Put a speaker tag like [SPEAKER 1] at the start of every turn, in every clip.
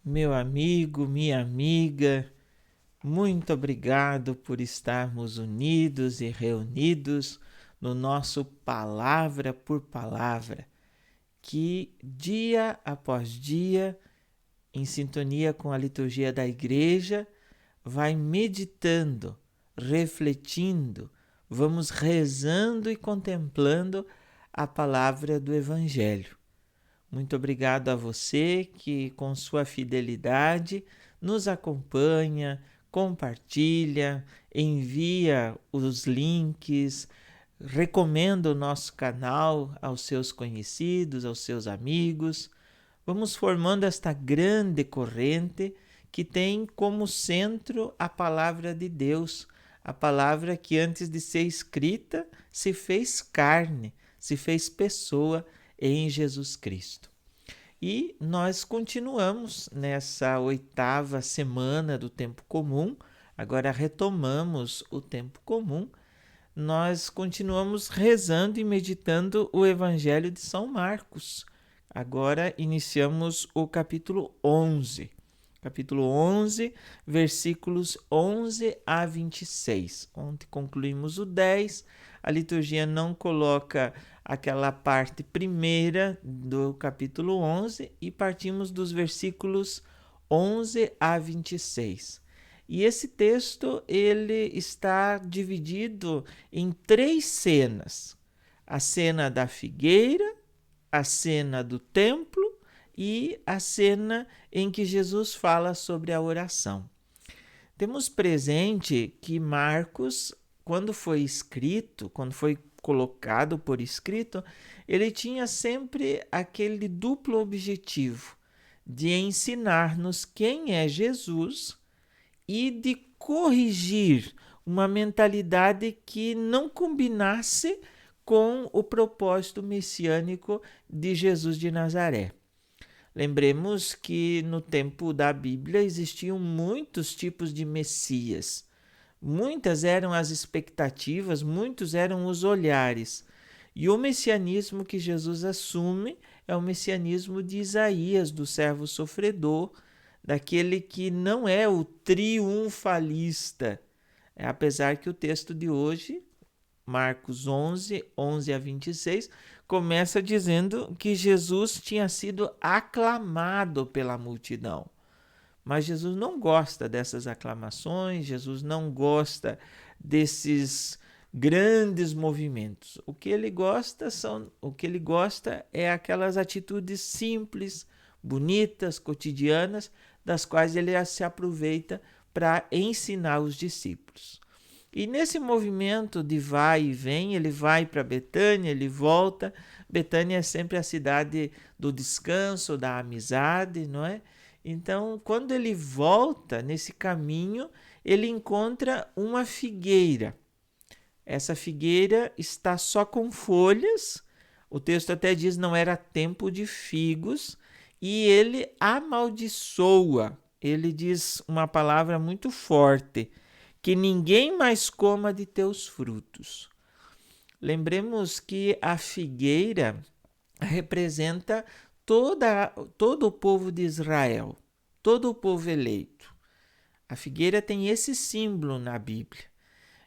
[SPEAKER 1] Meu amigo, minha amiga, muito obrigado por estarmos unidos e reunidos no nosso Palavra por Palavra, que dia após dia, em sintonia com a liturgia da Igreja, vai meditando, refletindo, vamos rezando e contemplando a palavra do Evangelho. Muito obrigado a você que, com sua fidelidade, nos acompanha, compartilha, envia os links, recomenda o nosso canal aos seus conhecidos, aos seus amigos. Vamos formando esta grande corrente que tem como centro a palavra de Deus, a palavra que antes de ser escrita se fez carne, se fez pessoa em Jesus Cristo. E nós continuamos nessa 8ª semana do tempo comum, agora retomamos o tempo comum, nós continuamos rezando e meditando o Evangelho de São Marcos. Agora iniciamos o capítulo 11. Capítulo 11, versículos 11 a 26. Ontem concluímos o 10. A liturgia não coloca aquela parte primeira do capítulo 11 e partimos dos versículos 11 a 26. E esse texto ele está dividido em 3 cenas. A cena da figueira, a cena do templo e a cena em que Jesus fala sobre a oração. Temos presente que Marcos, quando foi escrito, quando foi colocado por escrito, ele tinha sempre aquele duplo objetivo de ensinar-nos quem é Jesus e de corrigir uma mentalidade que não combinasse com o propósito messiânico de Jesus de Nazaré. Lembremos que no tempo da Bíblia existiam muitos tipos de Messias. Muitas eram as expectativas, muitos eram os olhares. E o messianismo que Jesus assume é o messianismo de Isaías, do servo sofredor, daquele que não é o triunfalista. Apesar que o texto de hoje, Marcos 11, 11 a 26, começa dizendo que Jesus tinha sido aclamado pela multidão. Mas Jesus não gosta dessas aclamações, Jesus não gosta desses grandes movimentos. O que ele gosta é aquelas atitudes simples, bonitas, cotidianas, das quais ele se aproveita para ensinar os discípulos. E nesse movimento de vai e vem, ele vai para Betânia, ele volta. Betânia é sempre a cidade do descanso, da amizade, não é? Então, quando ele volta nesse caminho, ele encontra uma figueira. Essa figueira está só com folhas. O texto até diz não era tempo de figos. E ele amaldiçoa. Ele diz uma palavra muito forte: que ninguém mais coma de teus frutos. Lembremos que a figueira representa todo o povo de Israel, todo o povo eleito. A figueira tem esse símbolo na Bíblia.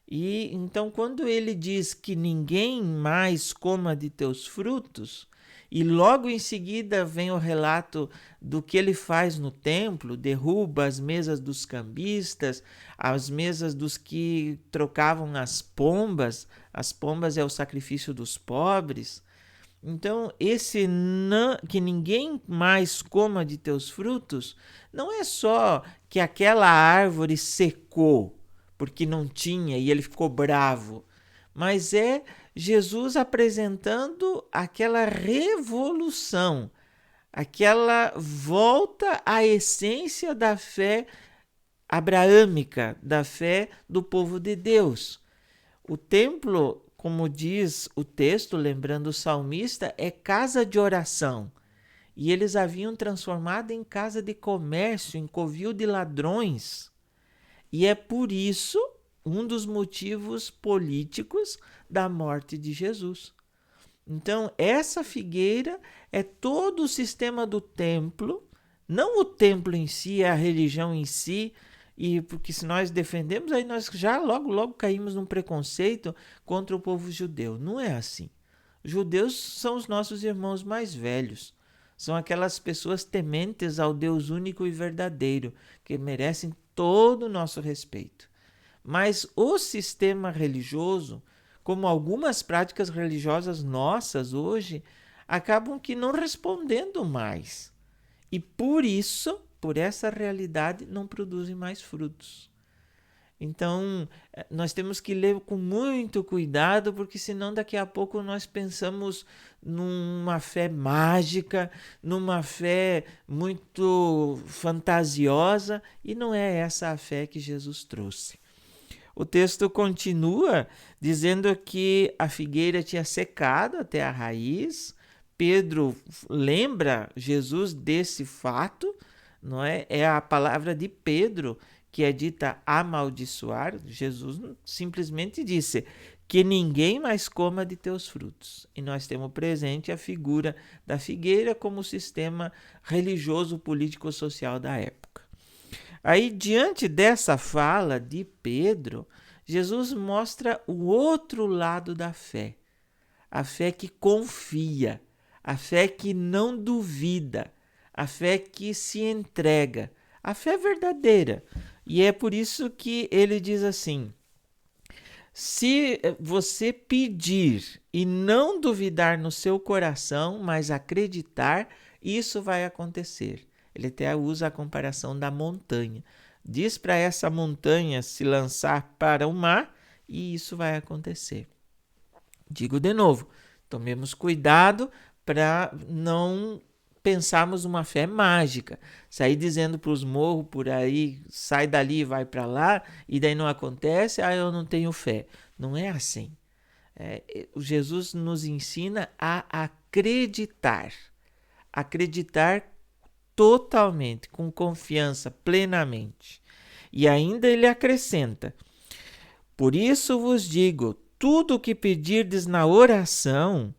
[SPEAKER 1] E então, quando ele diz que ninguém mais coma de teus frutos, e logo em seguida vem o relato do que ele faz no templo, derruba as mesas dos cambistas, as mesas dos que trocavam as pombas é o sacrifício dos pobres. Então, esse não, que ninguém mais coma de teus frutos, não é só que aquela árvore secou, porque não tinha e ele ficou bravo, mas é Jesus apresentando aquela revolução, aquela volta à essência da fé abraâmica, da fé do povo de Deus. O templo, como diz o texto, lembrando o salmista, é casa de oração. E eles haviam transformado em casa de comércio, em covil de ladrões. E é por isso um dos motivos políticos da morte de Jesus. Então, essa figueira é todo o sistema do templo, Não o templo em si, a religião em si, e porque se nós defendemos, aí nós já logo caímos num preconceito contra o povo judeu. Não é assim. Os judeus são os nossos irmãos mais velhos. São aquelas pessoas tementes ao Deus único e verdadeiro, que merecem todo o nosso respeito. Mas o sistema religioso, como algumas práticas religiosas nossas hoje, acabam que não respondendo mais. E por isso, por essa realidade, não produzem mais frutos. Então, nós temos que ler com muito cuidado, porque senão daqui a pouco nós pensamos numa fé mágica, numa fé muito fantasiosa, e não é essa a fé que Jesus trouxe. O texto continua dizendo que a figueira tinha secado até a raiz. Pedro lembra Jesus desse fato, não é? É a palavra de Pedro que é dita amaldiçoar. Jesus simplesmente disse que ninguém mais coma de teus frutos. E nós temos presente a figura da figueira como sistema religioso, político, social da época. Aí, diante dessa fala de Pedro, Jesus mostra o outro lado da fé. A fé que confia, a fé que não duvida, a fé que se entrega, a fé verdadeira. E é por isso que ele diz assim: se você pedir e não duvidar no seu coração, mas acreditar, isso vai acontecer. Ele até usa a comparação da montanha. Diz para essa montanha se lançar para o mar e isso vai acontecer. Digo de novo, tomemos cuidado para não pensarmos uma fé mágica. Sair dizendo para os morros por aí, sai dali e vai para lá, e daí não acontece, eu não tenho fé. Não é assim. Jesus nos ensina a acreditar. Acreditar totalmente, com confiança, plenamente. E ainda ele acrescenta: por isso vos digo, tudo o que pedirdes na oração,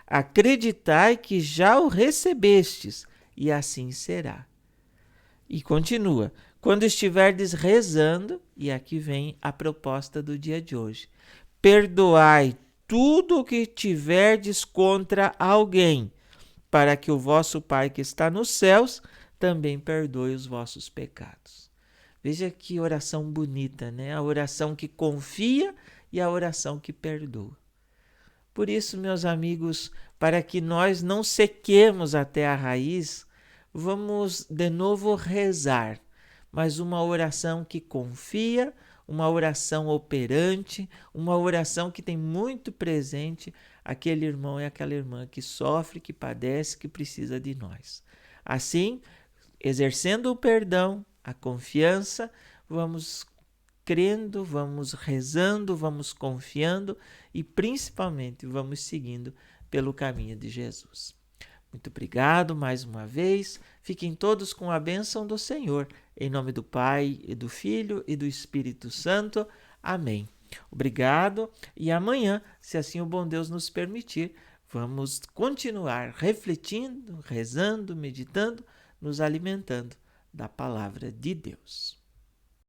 [SPEAKER 1] acreditai que já o recebestes, e assim será. E continua: quando estiverdes rezando, e aqui vem a proposta do dia de hoje, perdoai tudo o que tiverdes contra alguém, para que o vosso Pai que está nos céus também perdoe os vossos pecados. Veja que oração bonita, né? A oração que confia e a oração que perdoa. Por isso, meus amigos, para que nós não sequemos até a raiz, vamos de novo rezar, mas uma oração que confia, uma oração operante, uma oração que tem muito presente aquele irmão e aquela irmã que sofre, que padece, que precisa de nós. Assim, exercendo o perdão, a confiança, vamos crendo, vamos rezando, vamos confiando e principalmente vamos seguindo pelo caminho de Jesus. Muito obrigado mais uma vez. Fiquem todos com a bênção do Senhor. Em nome do Pai, e do Filho e do Espírito Santo. Amém. Obrigado e amanhã, se assim o bom Deus nos permitir, vamos continuar refletindo, rezando, meditando, nos alimentando da palavra de Deus.